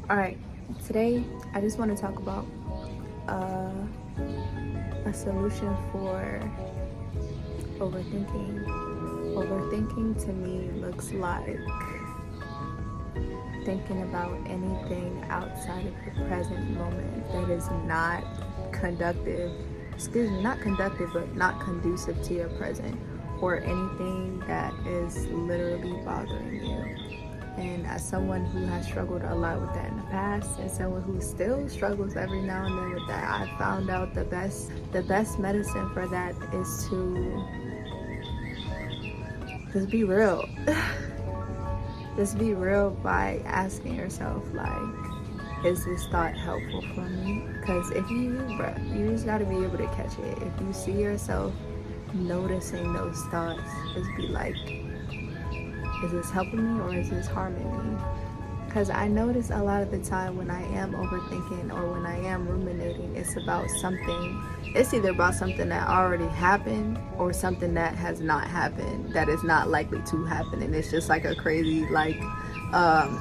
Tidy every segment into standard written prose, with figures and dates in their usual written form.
Alright, today I just want to talk about uh, a solution for overthinking. Overthinking to me looks like thinking about anything outside of the present moment that is not conductive, not conductive, but not conducive to your present, or anything that is literally bothering you. And as someone who has struggled a lot with that in the past, and someone who still struggles every now and then with that, I found out the best medicine for that is to just be real. Just be real by asking yourself, like, is this thought helpful for me? Because if you just gotta be able to catch it. If you see yourself noticing those thoughts, just be like, is this helping me or is this harming me? Because I notice a lot of the time when I am overthinking or when I am ruminating, it's either about something that already happened or something that has not happened, that is not likely to happen. And it's just like a crazy,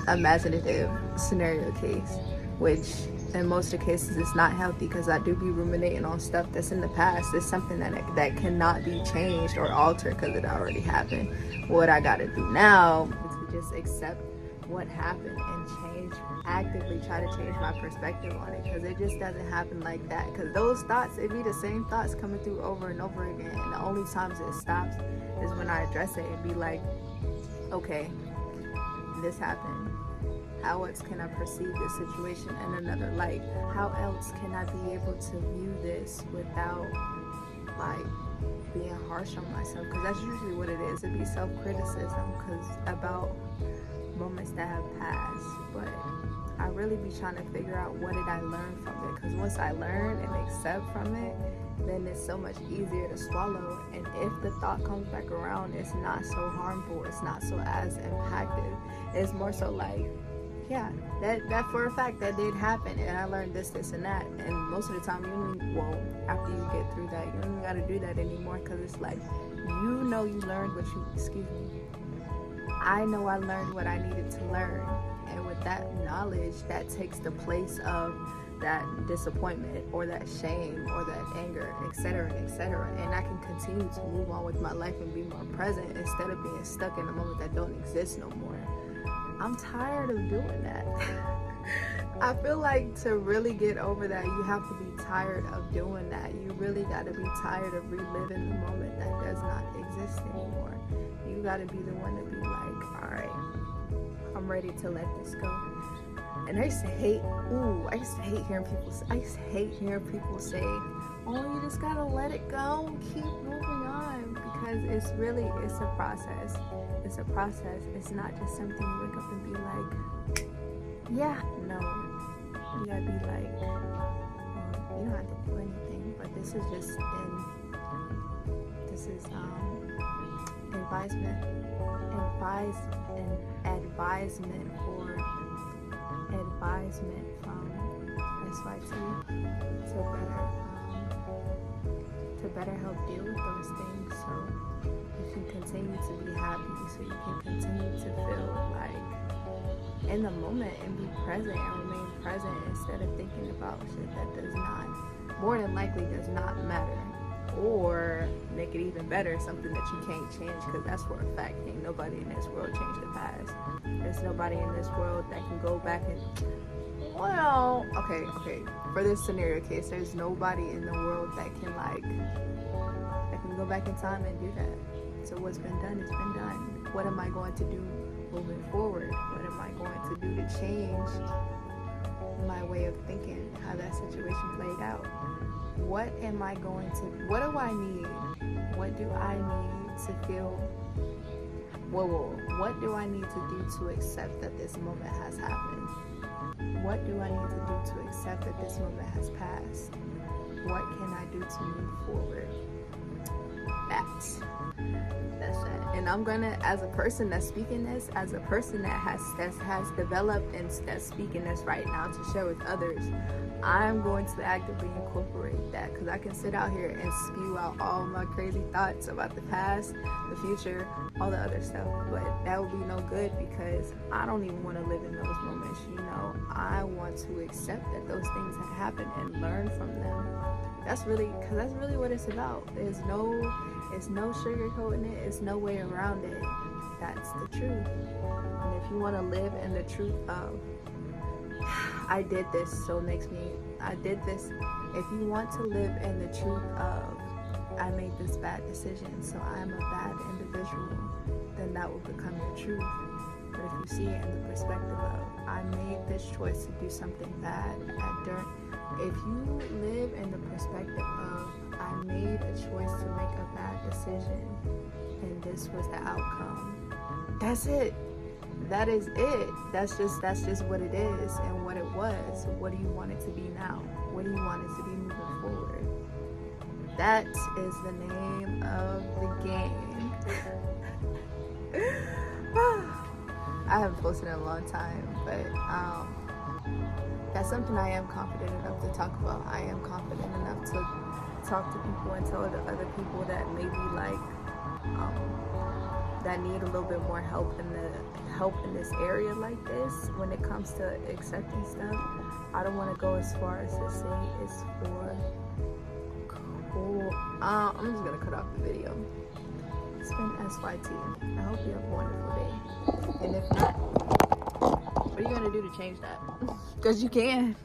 imaginative scenario case, which in most of the cases it's not healthy, because I do be ruminating on stuff that's in the past. It's something that cannot be changed or altered because it already happened. What I gotta do now is to just accept what happened and actively try to change my perspective on it, because it just doesn't happen like that. Because those thoughts, it be the same thoughts coming through over and over again, and the only times it stops is when I address it and be like, okay, this happened. How else can I perceive this situation in another light? How else can I be able to view this without being harsh on myself? Because that's usually what it is. It'd be self-criticism about moments that have passed. But I really be trying to figure out, what did I learn from it? Because once I learn and accept from it, then it's so much easier to swallow. And if the thought comes back around, it's not so harmful, it's not so as impactful. It's more so like, yeah, that for a fact that did happen, and I learned this and that. And most of the time, after you get through that, you don't even gotta do that anymore, because it's like, you learned I know I learned what I needed to learn. And with that knowledge, that takes the place of that disappointment or that shame or that anger, etc., etc. And I can continue to move on with my life and be more present, instead of being stuck in a moment that don't exist no more. I'm tired of doing that. I feel like to really get over that, you have to be tired of doing that. You really got to be tired of reliving the moment that does not exist anymore. You got to be the one to be like, all right, I'm ready to let this go. And I used to hate hearing people say, oh, you just got to let it go and keep moving on. Because it's a process. It's a process. It's not just something you wake up and be like, yeah, no. You gotta be like, you don't have to do anything, but this is advisement from SYT to better help deal with those things, so you can continue to be happy, so you can continue to feel like in the moment and be present and remain present, instead of thinking about shit that more than likely does not matter, or make it even better, something that you can't change, because that's for a fact. Ain't nobody in this world change the past. There's nobody in this world that can go back and, okay, for this scenario case, there's nobody in the world that can go back in time and do that. So what's been done has been done. What am I going to do moving forward? What am I going to do to change my way of thinking, how that situation played out? What do I need? What do I need to feel? What do I need to do to accept that this moment has happened? What do I need to do to accept that this moment has passed? What can I do to move forward? That's it. And I'm gonna, as a person that's speaking this, as a person that has developed and that's speaking this right now to share with others, I'm going to actively incorporate that, because I can sit out here and spew out all my crazy thoughts about the past, the future, all the other stuff, but that would be no good, because I don't even want to live in those moments. I want to accept that those things had happened and learn from them. That's really what it's about. It's no sugarcoating it. It's no way around it. That's the truth. And if you want to live in the truth of, I did this, so it makes me, I did this. If you want to live in the truth of, I made this bad decision, so I'm a bad individual, then that will become your truth. But if you see it in the perspective of, I made this choice to do something bad, if you live in the perspective of, I made a choice to make a bad decision, and this was the outcome, that's it. That is it. That's just what it is and what it was. What do you want it to be now? What do you want it to be moving forward? That is the name of the game. I haven't posted in a long time, but that's something I am confident enough to talk about. I am confident enough to talk to people and tell the other people that maybe like that need a little bit more help in this area like this when it comes to accepting stuff. I don't want to go as far as to say it's for cool. I'm just gonna cut off the video. It's been SYT. I hope you have a wonderful day. And if not, what are you gonna do to change that? Because you can.